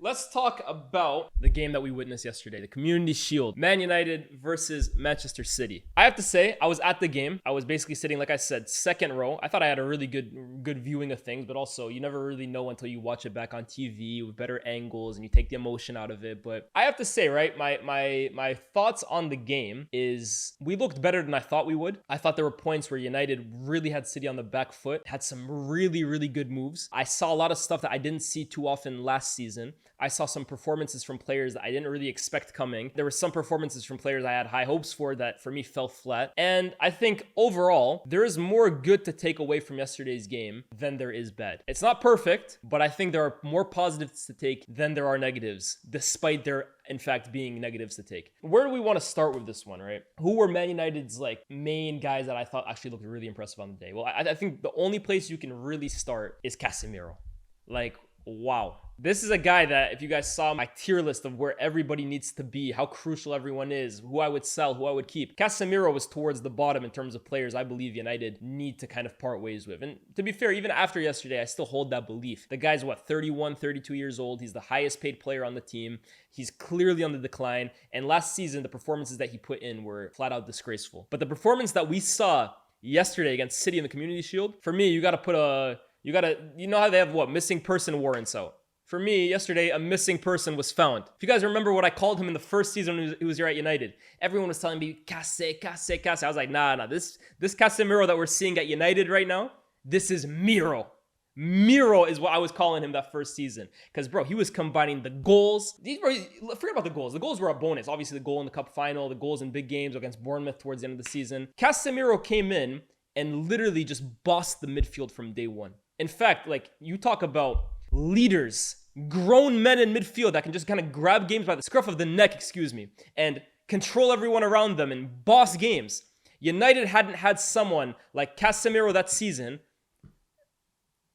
Let's talk about the game that we witnessed yesterday, the Community Shield, Man United versus Manchester City. I have to say, I was at the game. I was basically sitting, like I said, second row. I thought I had a really good viewing of things, but also you never really know until you watch it back on TV with better angles and you take the emotion out of it. But I have to say, right, my thoughts on the game is we looked better than I thought we would. I thought there were points where United really had City on the back foot, had some really good moves. I saw a lot of stuff that I didn't see too often last season. I saw some performances from players that I didn't really expect coming. There were some performances from players I had high hopes for that for me fell flat. And I think overall, there is more good to take away from yesterday's game than there is bad. It's not perfect, but I think there are more positives to take than there are negatives, despite there in fact being negatives to take. Where do we want to start with this one, right? Who were Man United's like main guys that I thought actually looked really impressive on the day? Well, I think the only place you can really start is Casemiro. Like, wow. This is a guy that if you guys saw my tier list of where everybody needs to be, how crucial everyone is, who I would sell, who I would keep, Casemiro was towards the bottom in terms of players I believe United need to kind of part ways with. And to be fair, even after yesterday, I still hold that belief. The guy's 31, 32 years old. He's the highest paid player on the team. He's clearly on the decline. And last season, the performances that he put in were flat out disgraceful. But the performance that we saw yesterday against City in the Community Shield, for me, you know how they have missing person warrants out. For me, yesterday, a missing person was found. If you guys remember what I called him in the first season when he was here at United, everyone was telling me, Case. I was like, nah, this Casemiro that we're seeing at United right now, this is Miro. Miro is what I was calling him that first season. Because, bro, he was combining the goals. Forget about the goals. The goals were a bonus. Obviously, the goal in the cup final, the goals in big games against Bournemouth towards the end of the season. Casemiro came in and literally just bossed the midfield from day one. In fact, like, you talk about leaders, grown men in midfield that can just kind of grab games by the scruff of the neck, and control everyone around them and boss games. United hadn't had someone like Casemiro that season.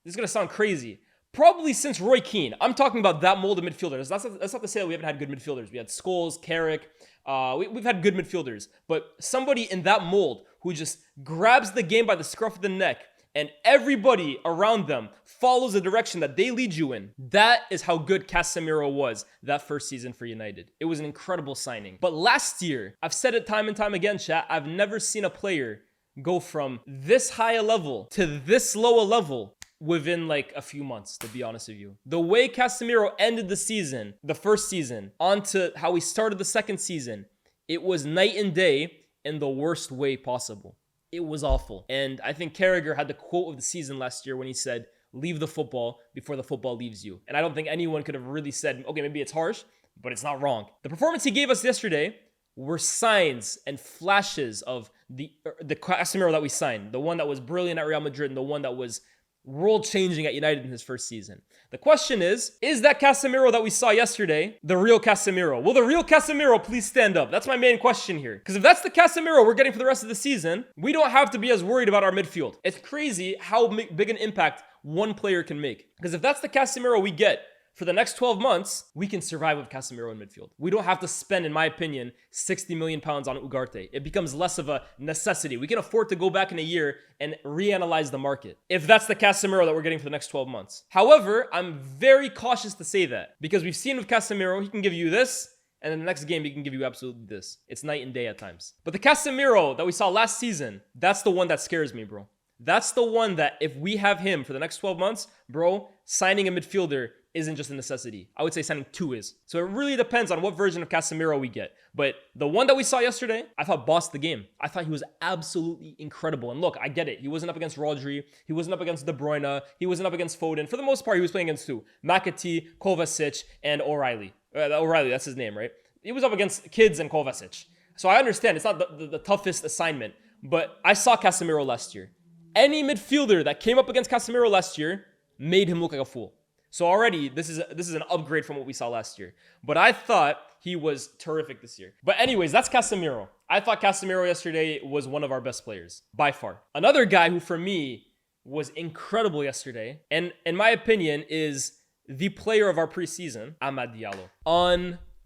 This is going to sound crazy. Probably since Roy Keane. I'm talking about that mold of midfielders. That's not to say that we haven't had good midfielders. We had Scholes, Carrick. We've had good midfielders. But somebody in that mold who just grabs the game by the scruff of the neck and everybody around them follows the direction that they lead you in. That is how good Casemiro was that first season for United. It was an incredible signing. But last year, I've said it time and time again, chat, I've never seen a player go from this high a level to this low a level within like a few months, to be honest with you. The way Casemiro ended the season, the first season, onto how he started the second season, it was night and day in the worst way possible. It was awful. And I think Carragher had the quote of the season last year when he said, leave the football before the football leaves you. And I don't think anyone could have really said, okay, maybe it's harsh, but it's not wrong. The performance he gave us yesterday were signs and flashes of the Casemiro that we signed. The one that was brilliant at Real Madrid and the one that was world-changing at United in his first season. The question is that Casemiro that we saw yesterday the real Casemiro? Will the real Casemiro please stand up? That's my main question here. Because if that's the Casemiro we're getting for the rest of the season, we don't have to be as worried about our midfield. It's crazy how big an impact one player can make. Because if that's the Casemiro we get for the next 12 months, we can survive with Casemiro in midfield. We don't have to spend, in my opinion, 60 million pounds on Ugarte. It becomes less of a necessity. We can afford to go back in a year and reanalyze the market if that's the Casemiro that we're getting for the next 12 months. However, I'm very cautious to say that because we've seen with Casemiro, he can give you this, and in the next game, he can give you absolutely this. It's night and day at times. But the Casemiro that we saw last season, that's the one that scares me, bro. That's the one that if we have him for the next 12 months, bro, signing a midfielder isn't just a necessity. I would say signing two is. So it really depends on what version of Casemiro we get. But the one that we saw yesterday, I thought bossed the game. I thought he was absolutely incredible. And look, I get it. He wasn't up against Rodri. He wasn't up against De Bruyne. He wasn't up against Foden. For the most part, he was playing against two. McAtee, Kovacic, and O'Reilly. O'Reilly, that's his name, right? He was up against kids and Kovacic. So I understand it's not the toughest assignment. But I saw Casemiro last year. Any midfielder that came up against Casemiro last year made him look like a fool. So already, this is an upgrade from what we saw last year. But I thought he was terrific this year. But anyways, that's Casemiro. I thought Casemiro yesterday was one of our best players, by far. Another guy who, for me, was incredible yesterday, and in my opinion, is the player of our preseason, Amad Diallo.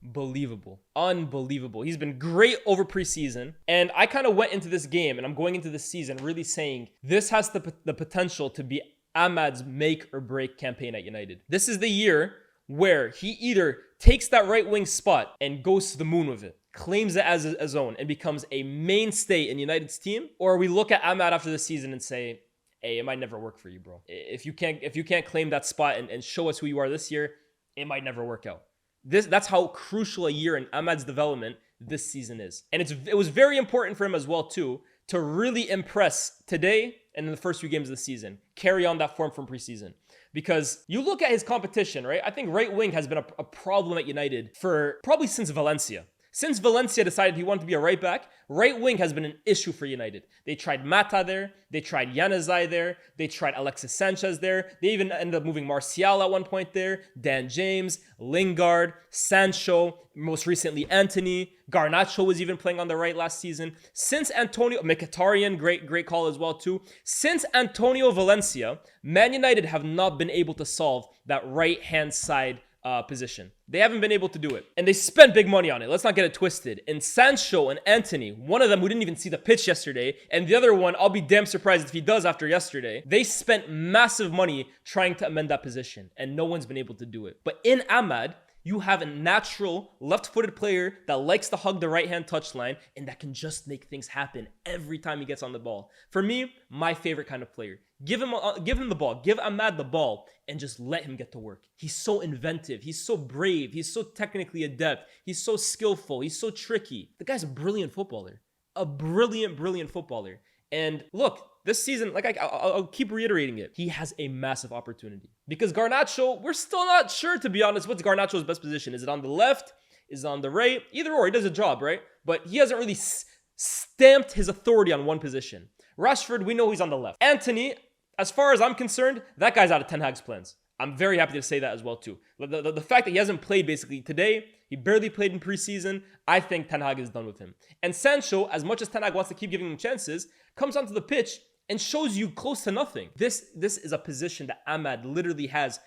Unbelievable. He's been great over preseason. And I kind of went into this game, and I'm going into this season really saying, this has the potential to be Ahmad's make or break campaign at United. This is the year where he either takes that right wing spot and goes to the moon with it, claims it as his own, and becomes a mainstay in United's team, or we look at Ahmad after the season and say, hey, it might never work for you, bro. If you can't claim that spot and show us who you are this year, it might never work out. That's how crucial a year in Ahmad's development this season is. And it was very important for him as well, too, to really impress today and in the first few games of the season. Carry on that form from preseason. Because you look at his competition, right? I think right wing has been a problem at United for probably since Valencia. Since Valencia decided he wanted to be a right back, right wing has been an issue for United. They tried Mata there. They tried Januzaj there. They tried Alexis Sanchez there. They even ended up moving Martial at one point there. Dan James, Lingard, Sancho, most recently Antony. Garnacho was even playing on the right last season. Since Antonio, Mkhitaryan, great call as well too. Since Antonio Valencia, Man United have not been able to solve that right-hand side position. They haven't been able to do it. And they spent big money on it. Let's not get it twisted. And Sancho and Antony, one of them who didn't even see the pitch yesterday, and the other one, I'll be damn surprised if he does after yesterday, they spent massive money trying to amend that position, and no one's been able to do it. But in Ahmad, you have a natural left-footed player that likes to hug the right-hand touchline and that can just make things happen every time he gets on the ball. For me, my favorite kind of player. Give him the ball. Give Ahmad the ball and just let him get to work. He's so inventive. He's so brave. He's so technically adept. He's so skillful. He's so tricky. The guy's a brilliant footballer. A brilliant footballer. And look, this season, like I'll keep reiterating it, he has a massive opportunity. Because Garnacho, we're still not sure, to be honest, what's Garnacho's best position. Is it on the left? Is it on the right? Either or, he does a job, right? But he hasn't really stamped his authority on one position. Rashford, we know he's on the left. Antony, as far as I'm concerned, that guy's out of Ten Hag's plans. I'm very happy to say that as well, too. The fact that he hasn't played basically today, he barely played in preseason, I think Ten Hag is done with him. And Sancho, as much as Ten Hag wants to keep giving him chances, comes onto the pitch and shows you close to nothing. This is a position that Ahmad literally has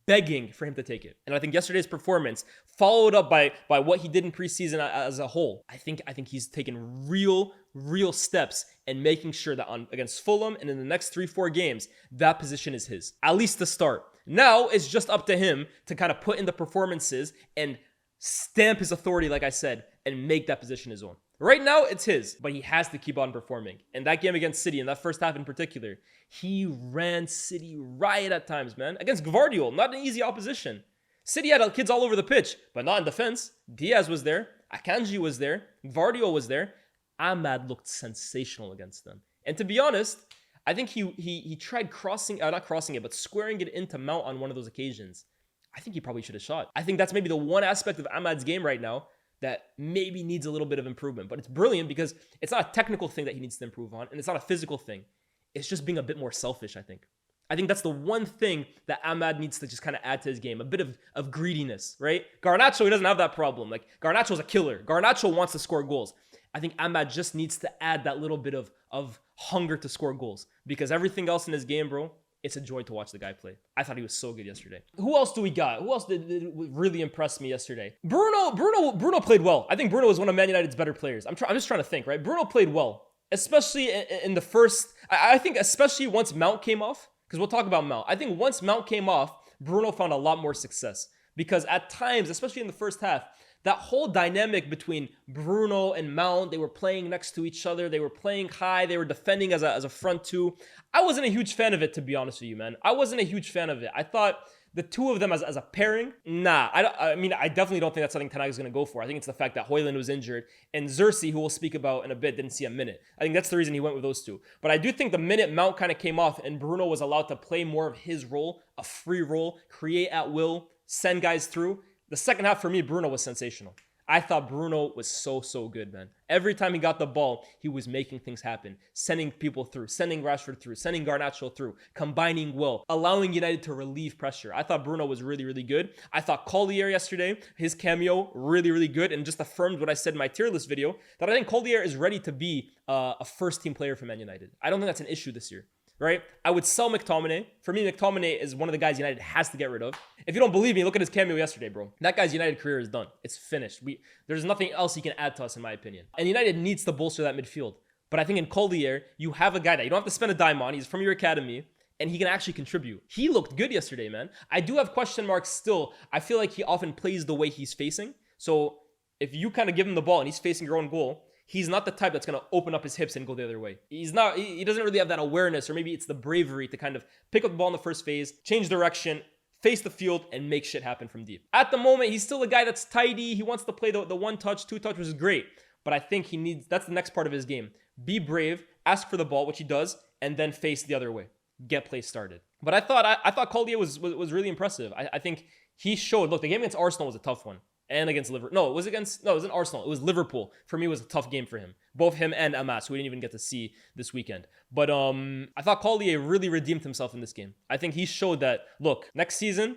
begging for him to take it. And I think yesterday's performance, followed up by what he did in preseason as a whole, I think he's taken real steps in making sure that against Fulham and in the next 3-4 games, that position is his. At least to start. Now, it's just up to him to kind of put in the performances and stamp his authority, like I said, and make that position his own. Right now, it's his, but he has to keep on performing. And that game against City, in that first half in particular, he ran City riot at times, man. Against Gvardiol, not an easy opposition. City had kids all over the pitch, but not in defense. Diaz was there. Akanji was there. Gvardiol was there. Ahmad looked sensational against them. And to be honest, I think he tried not crossing it, but squaring it into Mount on one of those occasions. I think he probably should have shot. I think that's maybe the one aspect of Ahmad's game right now that maybe needs a little bit of improvement. But it's brilliant because it's not a technical thing that he needs to improve on, and it's not a physical thing. It's just being a bit more selfish, I think. I think that's the one thing that Ahmad needs to just kind of add to his game. A bit of greediness, right? Garnacho, he doesn't have that problem. Like, Garnacho's a killer. Garnacho wants to score goals. I think Ahmad just needs to add that little bit of hunger to score goals. Because everything else in his game, bro, it's a joy to watch the guy play. I thought he was so good yesterday. Who else do we got? Who else did really impress me yesterday? Bruno played well. I think Bruno was one of Man United's better players. I'm just trying to think, right? Bruno played well, especially in the first. I think especially once Mount came off, because we'll talk about Mount. I think once Mount came off, Bruno found a lot more success. Because at times, especially in the first half, that whole dynamic between Bruno and Mount, they were playing next to each other. They were playing high. They were defending as a front two. I wasn't a huge fan of it, to be honest with you, man. I wasn't a huge fan of it. I thought the two of them as a pairing, nah. I mean, I definitely don't think that's something Ten Hag is going to go for. I think it's the fact that Højlund was injured and Xerxes, who we'll speak about in a bit, didn't see a minute. I think that's the reason he went with those two. But I do think the minute Mount kind of came off and Bruno was allowed to play more of his role, a free role, create at will, send guys through, the second half for me, Bruno was sensational. I thought Bruno was so good, man. Every time he got the ball, he was making things happen, sending people through, sending Rashford through, sending Garnacho through, combining well, allowing United to relieve pressure. I thought Bruno was really good. I thought Collier yesterday, his cameo, really good, and just affirmed what I said in my tier list video, that I think Collier is ready to be a first-team player for Man United. I don't think that's an issue this year. Right? I would sell McTominay. For me, McTominay is one of the guys United has to get rid of. If you don't believe me, look at his cameo yesterday, bro. That guy's United career is done. It's finished. There's nothing else he can add to us, in my opinion. And United needs to bolster that midfield. But I think in Collier, you have a guy that you don't have to spend a dime on. He's from your academy. and he can actually contribute. He looked good yesterday, man. I do have question marks still. I feel like he often plays the way he's facing. So if you kind of give him the ball and he's facing your own goal, he's not the type that's going to open up his hips and go the other way. He doesn't really have that awareness, or maybe it's the bravery to kind of pick up the ball in the first phase, change direction, face the field, and make shit happen from deep. At the moment, he's still a guy that's tidy. He wants to play the one touch, two touch, which is great. But I think that's the next part of his game. Be brave, ask for the ball, which he does, and then face the other way. Get play started. But I thought Collier was really impressive. I think he showed, look, the game against Arsenal was a tough one. And against Liverpool. No, it was in Arsenal. It was Liverpool. For me, it was a tough game for him. Both him and Amas, who we didn't even get to see this weekend. But I thought Collier really redeemed himself in this game. I think he showed that, look, this season,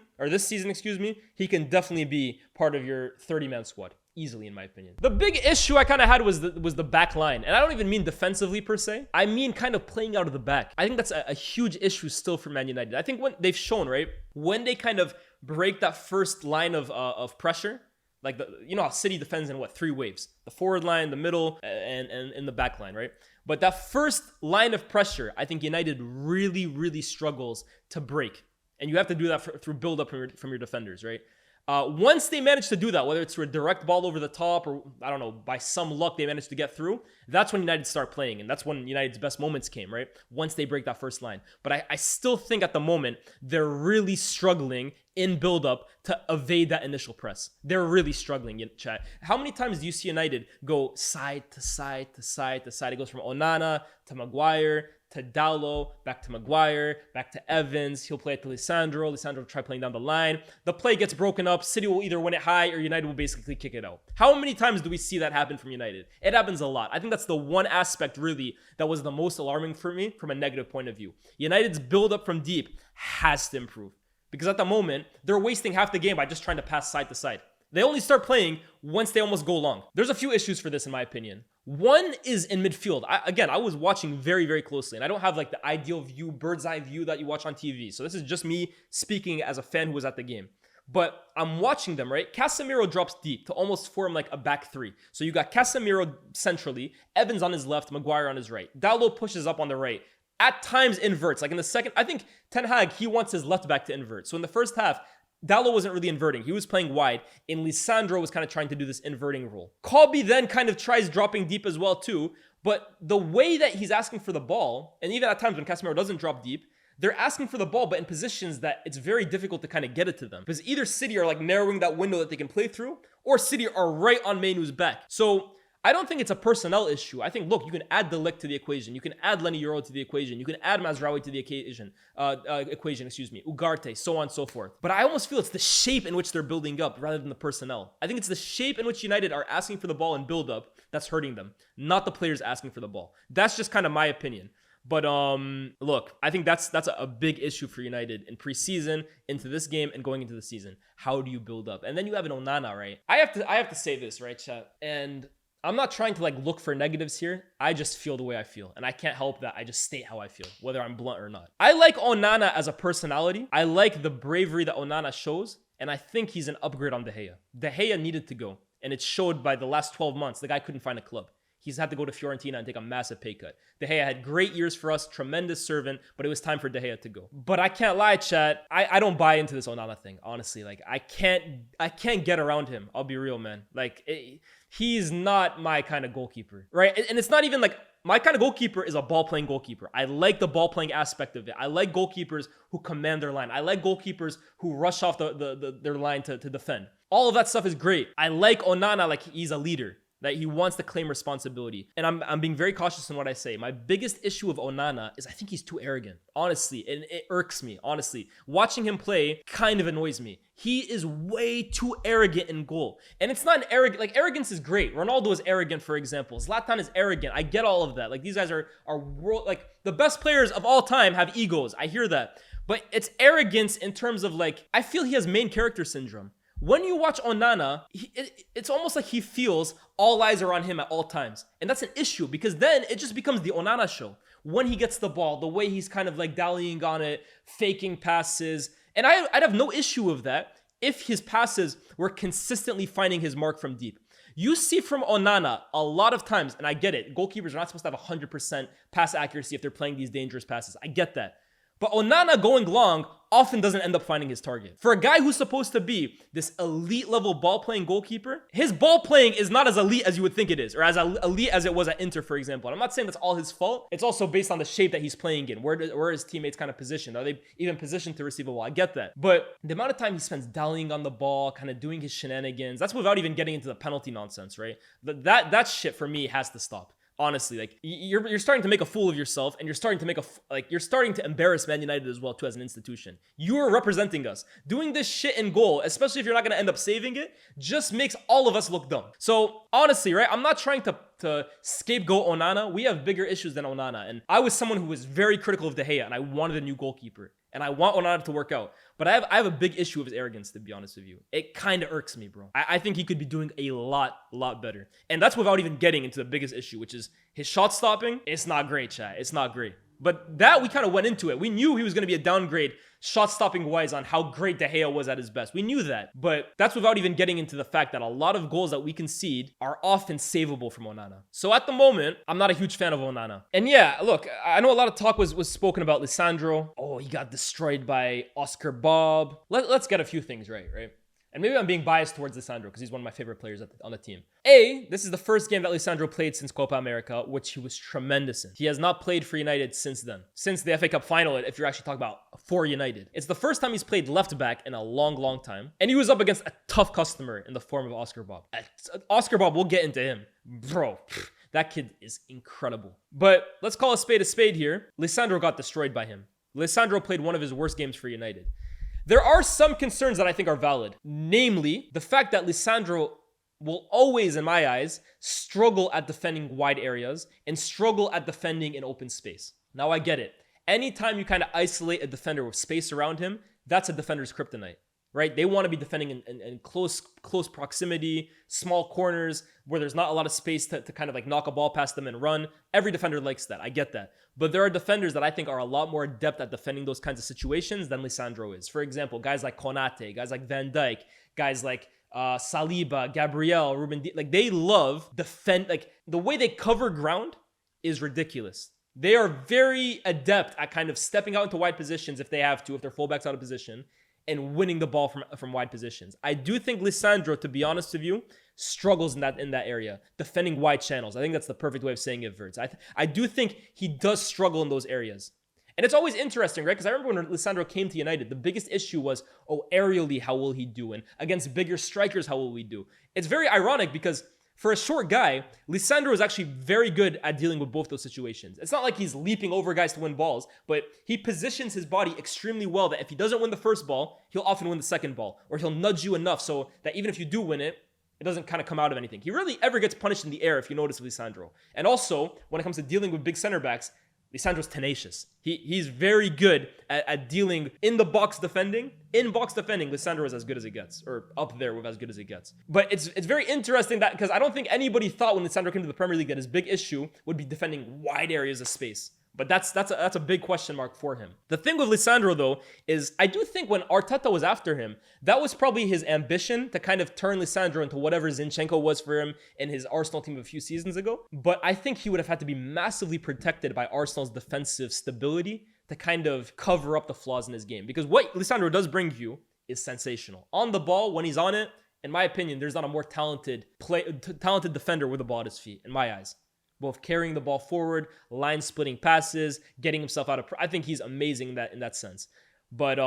he can definitely be part of your 30-man squad. Easily, in my opinion. The big issue I kind of had was the back line. And I don't even mean defensively per se. I mean kind of playing out of the back. I think that's a huge issue still for Man United. I think when they've shown, right, when they kind of break that first line of pressure, like you know how City defends in 3 waves? The forward line, the middle, and in the back line, right? But that first line of pressure, I think United really, really struggles to break. And you have to do that through build-up from your defenders, right? Once they manage to do that, whether it's through a direct ball over the top or, I don't know, by some luck they managed to get through, that's when United start playing. And that's when United's best moments came, right? Once they break that first line. But I still think at the moment, they're really struggling in build-up to evade that initial press. They're really struggling, chat. How many times do you see United go side to side to side to side? It goes from Onana to Maguire to Diallo, back to Maguire, back to Evans. He'll play it to Lisandro. Lisandro will try playing down the line. The play gets broken up. City will either win it high or United will basically kick it out. How many times do we see that happen from United? It happens a lot. I think that's the one aspect really that was the most alarming for me from a negative point of view. United's build-up from deep has to improve. Because at the moment, they're wasting half the game by just trying to pass side to side. They only start playing once they almost go long. There's a few issues for this, in my opinion. One is in midfield. I was watching very, very closely, and I don't have like the ideal view, bird's eye view that you watch on TV. So this is just me speaking as a fan who was at the game. But I'm watching them, right? Casemiro drops deep to almost form like a back three. So you got Casemiro centrally, Evans on his left, Maguire on his right. Diallo pushes up on the right. At times inverts. Like in the second, I think Ten Hag, he wants his left back to invert. So in the first half, Diallo wasn't really inverting. He was playing wide, and Lisandro was kind of trying to do this inverting role. Colby then kind of tries dropping deep as well too, but the way that he's asking for the ball, and even at times when Casemiro doesn't drop deep, they're asking for the ball, but in positions that it's very difficult to kind of get it to them. Because either City are like narrowing that window that they can play through, or City are right on Mainu's back. So I don't think it's a personnel issue. I think, look, you can add De Ligt to the equation. You can add Lenny Euro to the equation. You can add Mazraoui to the equation, Ugarte, so on and so forth. But I almost feel it's the shape in which they're building up rather than the personnel. I think it's the shape in which United are asking for the ball and build up that's hurting them, not the players asking for the ball. That's just kind of my opinion. But look, I think that's a big issue for United in preseason, into this game, and going into the season. How do you build up? And then you have an Onana, right? I have to say this, right, chat? And I'm not trying to like look for negatives here. I just feel the way I feel. And I can't help that. I just state how I feel, whether I'm blunt or not. I like Onana as a personality. I like the bravery that Onana shows. And I think he's an upgrade on De Gea. De Gea needed to go. And it showed by the last 12 months. The guy couldn't find a club. He's had to go to Fiorentina and take a massive pay cut. De Gea had great years for us, tremendous servant, but it was time for De Gea to go. But I can't lie, chat. I don't buy into this Onana thing, honestly. Like, I can't get around him. I'll be real, man. Like, he's not my kind of goalkeeper, right? And it's not even like, my kind of goalkeeper is a ball-playing goalkeeper. I like the ball-playing aspect of it. I like goalkeepers who command their line. I like goalkeepers who rush off their line to defend. All of that stuff is great. I like Onana like he's a leader, that he wants to claim responsibility. And I'm being very cautious in what I say. My biggest issue of Onana is I think he's too arrogant, honestly. And it irks me, honestly. Watching him play kind of annoys me. He is way too arrogant in goal. And it's not an arrogant, like arrogance is great. Ronaldo is arrogant, for example. Zlatan is arrogant. I get all of that. Like these guys are world, like the best players of all time have egos. I hear that. But it's arrogance in terms of like, I feel he has main character syndrome. When you watch Onana, it's almost like he feels all eyes are on him at all times. And that's an issue because then it just becomes the Onana show. When he gets the ball, the way he's kind of like dallying on it, faking passes. And I'd have no issue with that if his passes were consistently finding his mark from deep. You see from Onana a lot of times, and I get it, goalkeepers are not supposed to have 100% pass accuracy if they're playing these dangerous passes. I get that. But Onana going long often doesn't end up finding his target. For a guy who's supposed to be this elite level ball playing goalkeeper, his ball playing is not as elite as you would think it is, or as elite as it was at Inter, for example. And I'm not saying that's all his fault. It's also based on the shape that he's playing in. Where are his teammates kind of positioned? Are they even positioned to receive a ball? I get that. But the amount of time he spends dallying on the ball, kind of doing his shenanigans, that's without even getting into the penalty nonsense, right? That shit for me has to stop. Honestly, like you're starting to make a fool of yourself, and you're starting to embarrass Man United as well too as an institution. You are representing us. Doing this shit in goal, especially if you're not gonna end up saving it, just makes all of us look dumb. So honestly, right, I'm not trying to scapegoat Onana. We have bigger issues than Onana, and I was someone who was very critical of De Gea, and I wanted a new goalkeeper, and I want Onana to work out. But I have a big issue with his arrogance, to be honest with you. It kind of irks me, bro. I think he could be doing a lot better. And that's without even getting into the biggest issue, which is his shot stopping. It's not great, chat. It's not great. But that, we kind of went into it. We knew he was going to be a downgrade shot stopping wise on how great De Gea was at his best. We knew that. But that's without even getting into the fact that a lot of goals that we concede are often savable from Onana. So at the moment, I'm not a huge fan of Onana. And yeah, look, I know a lot of talk was spoken about Lisandro. Oh, he got destroyed by Oscar Bobb. Let's get a few things right? And maybe I'm being biased towards Lisandro because he's one of my favorite players on the team. This is the first game that Lisandro played since Copa America, which he was tremendous in. He has not played for United since then. Since the FA Cup final, if you're actually talking about for United. It's the first time he's played left back in a long time. And he was up against a tough customer in the form of Oscar Bobb. Oscar Bobb, we'll get into him. Bro, that kid is incredible. But let's call a spade here. Lisandro got destroyed by him. Lisandro played one of his worst games for United. There are some concerns that I think are valid. Namely, the fact that Lisandro will always, in my eyes, struggle at defending wide areas and struggle at defending in open space. Now, I get it. Anytime you kind of isolate a defender with space around him, that's a defender's kryptonite, right? They want to be defending in close proximity, small corners, where there's not a lot of space to kind of like knock a ball past them and run. Every defender likes that. I get that. But there are defenders that I think are a lot more adept at defending those kinds of situations than Lisandro is. For example, guys like Konate, guys like Van Dijk, guys like Saliba, Gabriel, Ruben Dias, like they love defend. Like the way they cover ground is ridiculous. They are very adept at kind of stepping out into wide positions if they have to, if their fullback's out of position, and winning the ball from wide positions. I do think Lisandro, to be honest with you, struggles in that area, defending wide channels. I think that's the perfect way of saying it, Verts. I do think he does struggle in those areas. And it's always interesting, right? Because I remember when Lisandro came to United, the biggest issue was, aerially, how will he do? And against bigger strikers, how will we do? It's very ironic because for a short guy, Lisandro is actually very good at dealing with both those situations. It's not like he's leaping over guys to win balls, but he positions his body extremely well that if he doesn't win the first ball, he'll often win the second ball, or he'll nudge you enough so that even if you do win it, it doesn't kind of come out of anything. He rarely ever gets punished in the air if you notice with Lisandro. And also, when it comes to dealing with big center backs, Lisandro's tenacious. He's very good at dealing in the box defending. In box defending, Lisandro is as good as it gets, or up there with as good as it gets. But it's very interesting that, because I don't think anybody thought when Lisandro came to the Premier League that his big issue would be defending wide areas of space. But that's a big question mark for him. The thing with Lisandro, though, is I do think when Arteta was after him, that was probably his ambition to kind of turn Lisandro into whatever Zinchenko was for him in his Arsenal team a few seasons ago. But I think he would have had to be massively protected by Arsenal's defensive stability to kind of cover up the flaws in his game. Because what Lisandro does bring you is sensational. On the ball, when he's on it, in my opinion, there's not a more talented defender with the ball at his feet, in my eyes. Both carrying the ball forward, line splitting passes, getting himself out of... I think he's amazing in that sense. But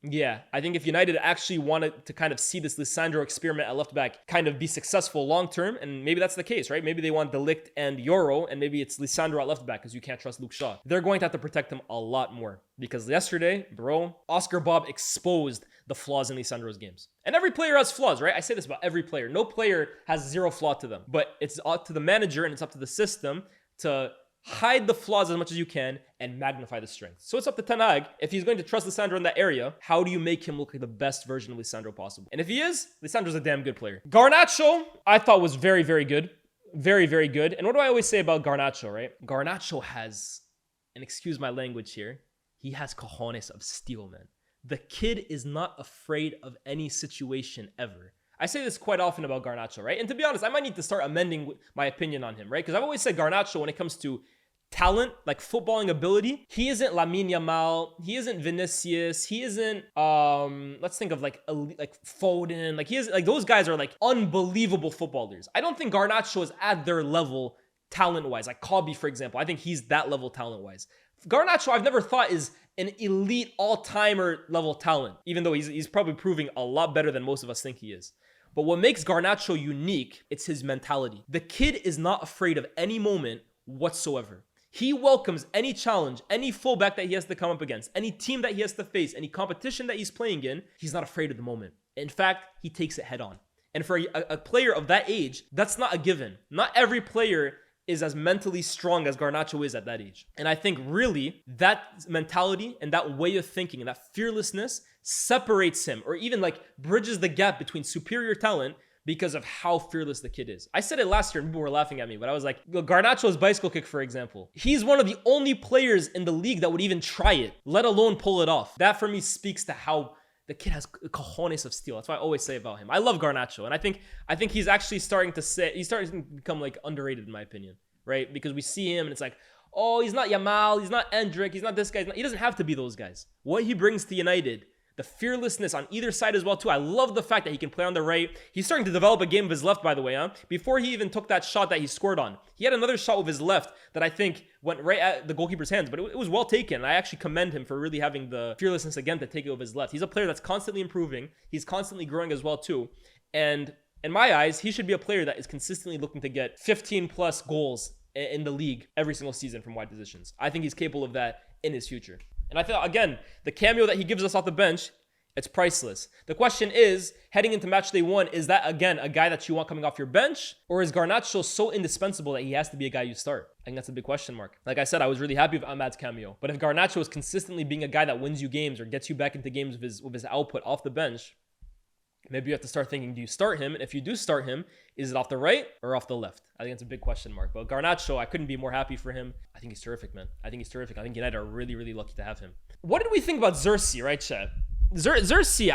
yeah, I think if United actually wanted to kind of see this Lisandro experiment at left back kind of be successful long term, and maybe that's the case, right? Maybe they want De Ligt and Euro, and maybe it's Lisandro at left back because you can't trust Luke Shaw. They're going to have to protect him a lot more because yesterday, bro, Oscar Bobb exposed the flaws in Lisandro's games. And every player has flaws, right? I say this about every player. No player has zero flaw to them, but it's up to the manager and it's up to the system to hide the flaws as much as you can and magnify the strengths. So it's up to Ten Hag. If he's going to trust Lisandro in that area, how do you make him look like the best version of Lisandro possible? And if he is, Lisandro's a damn good player. Garnacho, I thought was very, very good. Very, very good. And what do I always say about Garnacho, right? Garnacho has, and excuse my language here, he has cojones of steel, man. The kid is not afraid of any situation ever. I say this quite often about Garnacho, right? And to be honest, I might need to start amending my opinion on him, right? Because I've always said Garnacho, when it comes to talent, like footballing ability, he isn't Lamine Yamal, he isn't Vinicius, he isn't let's think of like Foden, like he is, like those guys are like unbelievable footballers. I don't think Garnacho is at their level talent-wise. Like Kobe, for example, I think he's that level talent-wise. Garnacho, I've never thought is an elite all-timer level talent, even though he's probably proving a lot better than most of us think he is. But what makes Garnacho unique, it's his mentality. The kid is not afraid of any moment whatsoever. He welcomes any challenge, any fullback that he has to come up against, any team that he has to face, any competition that he's playing in. He's not afraid of the moment. In fact, he takes it head on. And for a player of that age, that's not a given. Not every player is as mentally strong as Garnacho is at that age. And I think really that mentality and that way of thinking and that fearlessness separates him, or even like bridges the gap between superior talent because of how fearless the kid is. I said it last year and people were laughing at me, but I was like, Garnacho's bicycle kick, for example. He's one of the only players in the league that would even try it, let alone pull it off. That for me speaks to how the kid has cojones of steel. That's what I always say about him. I love Garnacho, and I think he's actually starting to become like underrated in my opinion, right? Because we see him and it's like, oh, he's not Yamal, he's not Endrick, he's not this guy. He doesn't have to be those guys. What he brings to United, the fearlessness on either side as well too. I love the fact that he can play on the right. He's starting to develop a game of his left, by the way, huh? Before he even took that shot that he scored on, he had another shot with his left that I think went right at the goalkeeper's hands, but it was well taken. I actually commend him for really having the fearlessness again to take it with his left. He's a player that's constantly improving. He's constantly growing as well too. And in my eyes, he should be a player that is consistently looking to get 15 plus goals in the league every single season from wide positions. I think he's capable of that in his future. And I feel, again, the cameo that he gives us off the bench, it's priceless. The question is, heading into match day 1, is that, again, a guy that you want coming off your bench? Or is Garnacho so indispensable that he has to be a guy you start? I think that's a big question mark. Like I said, I was really happy with Ahmad's cameo. But if Garnacho is consistently being a guy that wins you games or gets you back into games with his output off the bench, maybe you have to start thinking, do you start him? And if you do start him, is it off the right or off the left? I think it's a big question mark. But Garnacho, I couldn't be more happy for him. I think he's terrific, man. I think he's terrific. I think United are really, really lucky to have him. What did we think about Xerxes, right, Chet? Xerxes,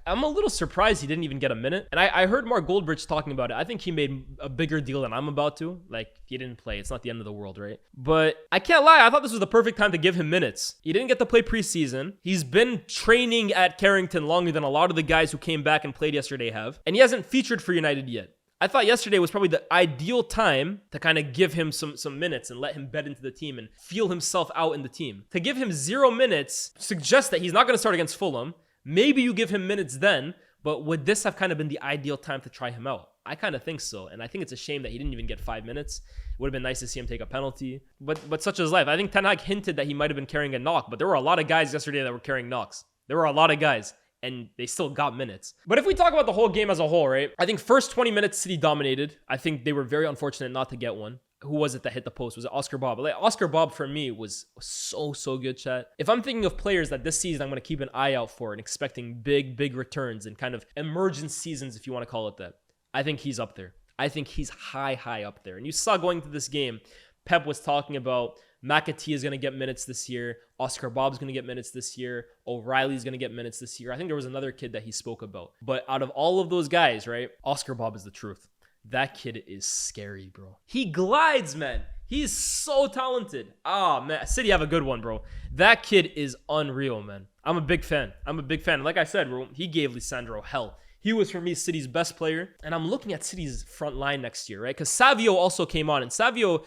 I'm a little surprised he didn't even get a minute. And I heard Mark Goldbridge talking about it. I think he made a bigger deal than I'm about to. Like, he didn't play. It's not the end of the world, right? But I can't lie. I thought this was the perfect time to give him minutes. He didn't get to play preseason. He's been training at Carrington longer than a lot of the guys who came back and played yesterday have. And he hasn't featured for United yet. I thought yesterday was probably the ideal time to kind of give him some minutes and let him bed into the team and feel himself out in the team. To give him 0 minutes suggests that he's not going to start against Fulham. Maybe you give him minutes then, but would this have kind of been the ideal time to try him out? I kind of think so, and I think it's a shame that he didn't even get 5 minutes. It would have been nice to see him take a penalty, but such is life. I think Ten Hag hinted that he might have been carrying a knock, but there were a lot of guys yesterday that were carrying knocks. There were a lot of guys, and they still got minutes. But if we talk about the whole game as a whole, right? I think first 20 minutes, City dominated. I think they were very unfortunate not to get one. Who was it that hit the post? Was it Oscar Bobb? Like, Oscar Bobb for me was so good, chat. If I'm thinking of players that this season I'm going to keep an eye out for and expecting big returns and kind of emergent seasons, if you want to call it that, I think he's up there. I think he's high up there. And you saw going to this game, Pep was talking about McAtee is going to get minutes this year. Oscar Bobb's going to get minutes this year. O'Reilly's going to get minutes this year. I think there was another kid that he spoke about. But out of all of those guys, right, Oscar Bobb is the truth. That kid is scary, bro. He glides, man. He's so talented. Man. City have a good one, bro. That kid is unreal, man. I'm a big fan. Like I said, bro, he gave Lisandro hell. He was, for me, City's best player. And I'm looking at City's front line next year, right? Because Savio also came on. And Savio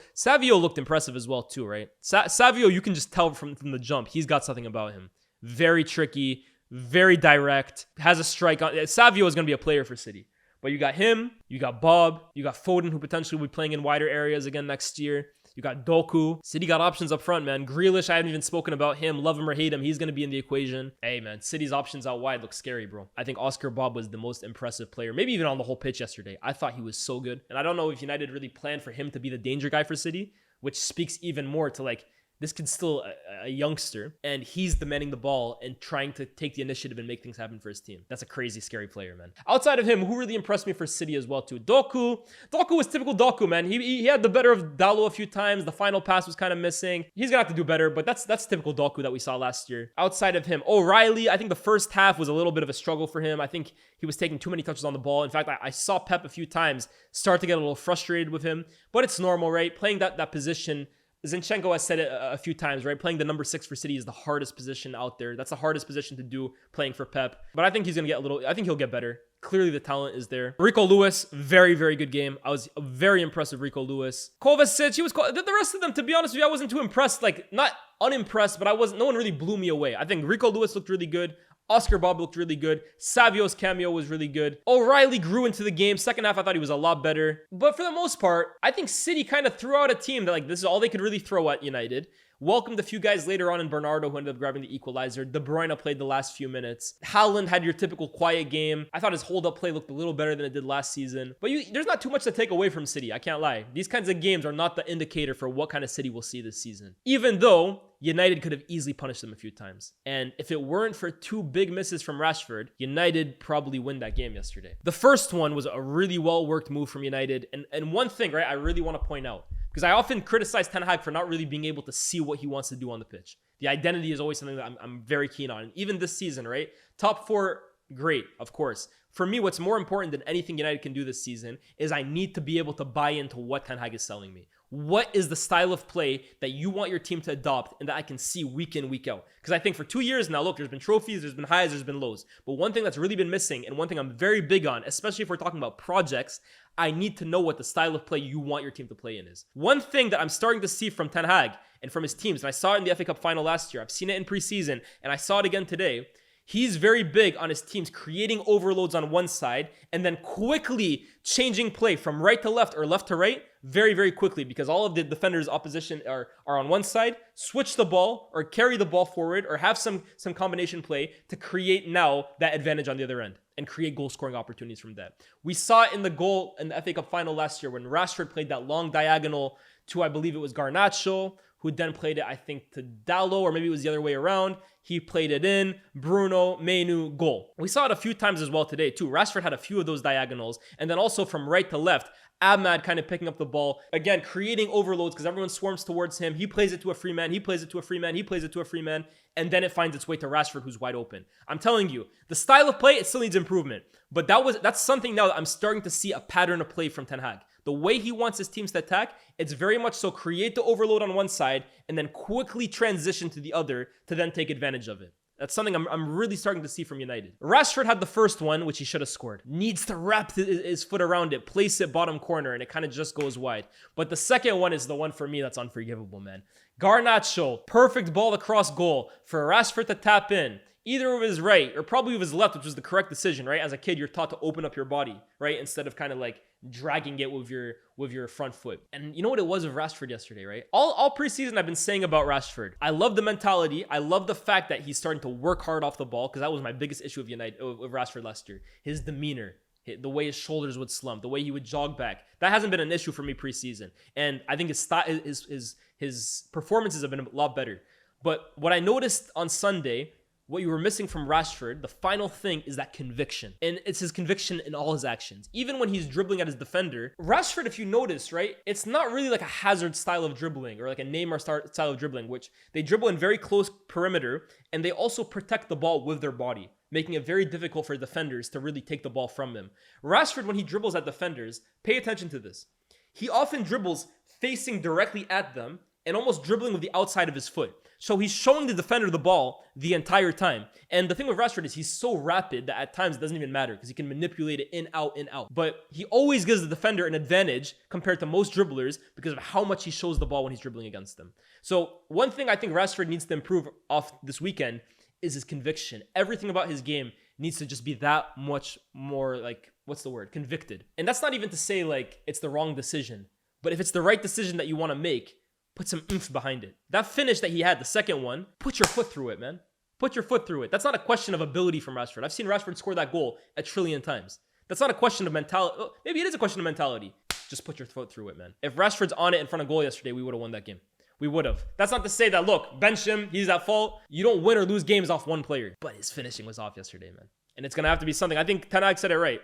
looked impressive as well, too, right? Savio, you can just tell from the jump. He's got something about him. Very tricky, very direct, has a strike on. Savio is going to be a player for City. But you got him, you got Bobb, you got Foden, who potentially will be playing in wider areas again next year. You got Doku. City got options up front, man. Grealish, I haven't even spoken about him. Love him or hate him, he's going to be in the equation. Hey, man, City's options out wide look scary, bro. I think Oscar Bobb was the most impressive player, maybe even on the whole pitch yesterday. I thought he was so good. And I don't know if United really planned for him to be the danger guy for City, which speaks even more to, like, this kid's still a youngster, and he's demanding the ball and trying to take the initiative and make things happen for his team. That's a crazy, scary player, man. Outside of him, who really impressed me for City as well, too? Doku was typical Doku, man. He had the better of Diallo a few times. The final pass was kind of missing. He's going to have to do better, but that's typical Doku that we saw last year. Outside of him, O'Reilly, I think the first half was a little bit of a struggle for him. I think he was taking too many touches on the ball. In fact, I saw Pep a few times start to get a little frustrated with him, but it's normal, right? Playing that position Zinchenko has said it a few times, right? Playing the number 6 for City is the hardest position out there. That's the hardest position to do playing for Pep. But I think he's going to get I think he'll get better. Clearly the talent is there. Rico Lewis, very, very good game. I was very impressed with Rico Lewis. Kovacic, the rest of them, to be honest with you, I wasn't too impressed. Like, not unimpressed, but no one really blew me away. I think Rico Lewis looked really good. Oscar Bobb looked really good. Savio's cameo was really good. O'Reilly grew into the game. Second half, I thought he was a lot better. But for the most part, I think City kind of threw out a team that, like, this is all they could really throw at United. Welcomed a few guys later on in Bernardo, who ended up grabbing the equalizer. De Bruyne played the last few minutes. Haaland had your typical quiet game. I thought his hold-up play looked a little better than it did last season. But there's not too much to take away from City, I can't lie. These kinds of games are not the indicator for what kind of City we'll see this season. Even though United could have easily punished them a few times. And if it weren't for 2 big misses from Rashford, United probably win that game yesterday. The first one was a really well-worked move from United. And one thing, right, I really want to point out, because I often criticize Ten Hag for not really being able to see what he wants to do on the pitch. The identity is always something that I'm very keen on. And even this season, right? Top 4, great, of course. For me, what's more important than anything United can do this season is I need to be able to buy into what Ten Hag is selling me. What is the style of play that you want your team to adopt and that I can see week in, week out? Because I think for 2 years now, look, there's been trophies, there's been highs, there's been lows. But one thing that's really been missing, and one thing I'm very big on, especially if we're talking about projects, I need to know what the style of play you want your team to play in is. One thing that I'm starting to see from Ten Hag and from his teams, and I saw it in the FA Cup final last year, I've seen it in preseason, and I saw it again today. He's very big on his teams creating overloads on one side and then quickly changing play from right to left or left to right very, very quickly, because all of the defenders' opposition are on one side, switch the ball or carry the ball forward or have some combination play to create now that advantage on the other end and create goal-scoring opportunities from that. We saw it in the goal in the FA Cup final last year when Rashford played that long diagonal to, I believe it was Garnacho, who then played it, I think, to Diallo, or maybe it was the other way around. He played it in, Bruno, Menu, goal. We saw it a few times as well today, too. Rashford had a few of those diagonals, and then also from right to left, Ahmad kind of picking up the ball, again, creating overloads because everyone swarms towards him. He plays it to a free man, he plays it to a free man, he plays it to a free man, and then it finds its way to Rashford, who's wide open. I'm telling you, the style of play, it still needs improvement, but that's something now that I'm starting to see a pattern of play from Ten Hag. The way he wants his teams to attack, it's very much so create the overload on one side and then quickly transition to the other to then take advantage of it. That's something I'm really starting to see from United. Rashford had the first one, which he should have scored. Needs to wrap his foot around it, place it bottom corner, and it kind of just goes wide. But the second one is the one for me that's unforgivable, man. Garnacho, perfect ball across goal for Rashford to tap in. Either with his right or probably with his left, which was the correct decision, right? As a kid, you're taught to open up your body, right? Instead of kind of like dragging it with your front foot. And you know what it was with Rashford yesterday, right? All preseason I've been saying about Rashford. I love the mentality. I love the fact that he's starting to work hard off the ball, because that was my biggest issue with Rashford last year. His demeanor, the way his shoulders would slump, the way he would jog back. That hasn't been an issue for me preseason. And I think his performances have been a lot better. But what I noticed on Sunday, what you were missing from Rashford, the final thing is that conviction. And it's his conviction in all his actions. Even when he's dribbling at his defender, Rashford, if you notice, right, it's not really like a Hazard style of dribbling or like a Neymar style of dribbling, which they dribble in very close perimeter and they also protect the ball with their body, making it very difficult for defenders to really take the ball from him. Rashford, when he dribbles at defenders, pay attention to this. He often dribbles facing directly at them and almost dribbling with the outside of his foot. So he's showing the defender the ball the entire time. And the thing with Rashford is he's so rapid that at times it doesn't even matter because he can manipulate it in, out, in, out. But he always gives the defender an advantage compared to most dribblers because of how much he shows the ball when he's dribbling against them. So one thing I think Rashford needs to improve off this weekend is his conviction. Everything about his game needs to just be that much more like, what's the word? Convicted. And that's not even to say like it's the wrong decision. But if it's the right decision that you want to make, put some oomph behind it. That finish that he had, the second one, put your foot through it, man. Put your foot through it. That's not a question of ability from Rashford. I've seen Rashford score that goal a trillion times. That's not a question of mentality. Oh, maybe it is a question of mentality. Just put your foot through it, man. If Rashford's on it in front of goal yesterday, we would have won that game. We would have. That's not to say that, look, bench him, he's at fault. You don't win or lose games off one player. But his finishing was off yesterday, man. And it's going to have to be something. I think Ten Hag said it right.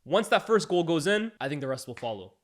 Once that first goal goes in, I think the rest will follow.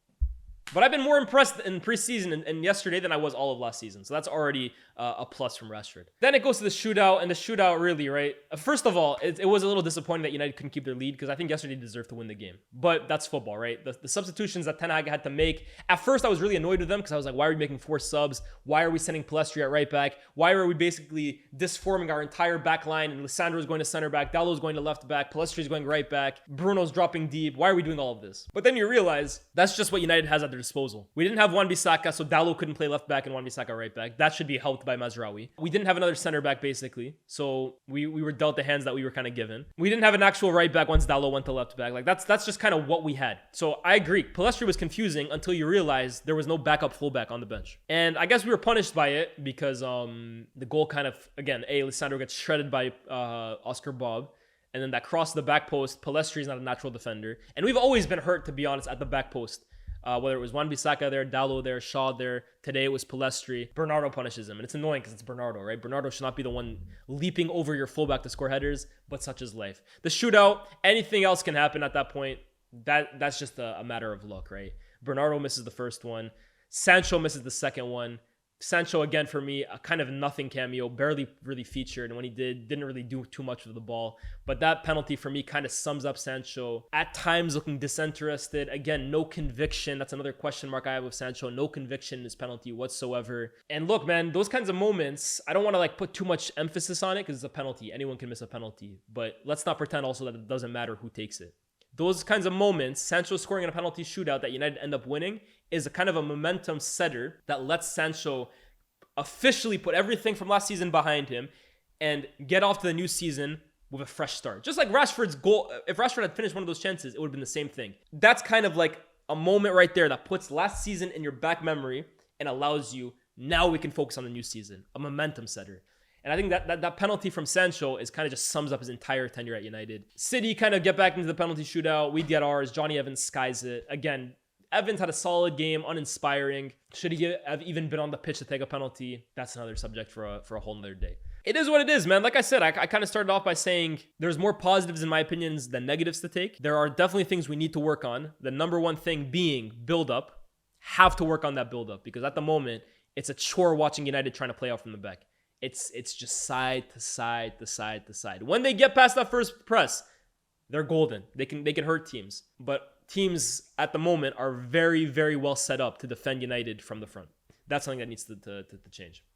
But I've been more impressed in preseason and yesterday than I was all of last season. So that's already a plus from Rashford. Then it goes to the shootout, and the shootout really, right? First of all, it was a little disappointing that United couldn't keep their lead because I think yesterday deserved to win the game. But that's football, right? The substitutions that Ten Hag had to make. At first, I was really annoyed with them because I was like, why are we making 4 subs? Why are we sending Pellistri at right back? Why are we basically disforming our entire back line? And Lisandro is going to center back, Diallo is going to left back, Pellistri is going right back, Bruno's dropping deep. Why are we doing all of this? But then you realize that's just what United has at their disposal. We didn't have Wan-Bissaka, so Diallo couldn't play left back and Wan-Bissaka right back. That should be helped by Mazraoui. We didn't have another center back, basically. So we were dealt the hands that we were kind of given. We didn't have an actual right back once Diallo went to left back. Like that's just kind of what we had. So I agree. Pellistri was confusing until you realize there was no backup fullback on the bench. And I guess we were punished by it because the goal kind of, again, Lisandro gets shredded by Oscar Bobb. And then that cross to the back post, Pellistri is not a natural defender. And we've always been hurt, to be honest, at the back post. Whether it was Wan-Bissaka there, Diallo there, Shaw there. Today it was Pellistri. Bernardo punishes him. And it's annoying because it's Bernardo, right? Bernardo should not be the one leaping over your fullback to score headers, but such is life. The shootout, anything else can happen at that point. That's just a matter of luck, right? Bernardo misses the first one. Sancho misses the second one. Sancho, again, for me, a kind of nothing cameo, barely really featured. And when he didn't really do too much with the ball. But that penalty for me kind of sums up Sancho. At times looking disinterested. Again, no conviction. That's another question mark I have with Sancho. No conviction in his penalty whatsoever. And look, man, those kinds of moments, I don't want to put too much emphasis on it because it's a penalty. Anyone can miss a penalty. But let's not pretend also that it doesn't matter who takes it. Those kinds of moments, Sancho scoring in a penalty shootout that United end up winning, is a kind of a momentum setter that lets Sancho officially put everything from last season behind him and get off to the new season with a fresh start. Just like Rashford's goal, if Rashford had finished one of those chances, it would have been the same thing. That's kind of like a moment right there that puts last season in your back memory and allows you, now we can focus on the new season, a momentum setter. And I think that penalty from Sancho is kind of just sums up his entire tenure at United. City kind of get back into the penalty shootout. We get ours. Johnny Evans skies it. Again, Evans had a solid game, uninspiring. Should he have even been on the pitch to take a penalty? That's another subject for a whole nother day. It is what it is, man. Like I said, I kind of started off by saying there's more positives in my opinions than negatives to take. There are definitely things we need to work on. The number one thing being build-up. Have to work on that build-up because at the moment, it's a chore watching United trying to play out from the back. It's just side to side to side to side. When they get past that first press, they're golden. They can hurt teams. But teams at the moment are very, very well set up to defend United from the front. That's something that needs to change.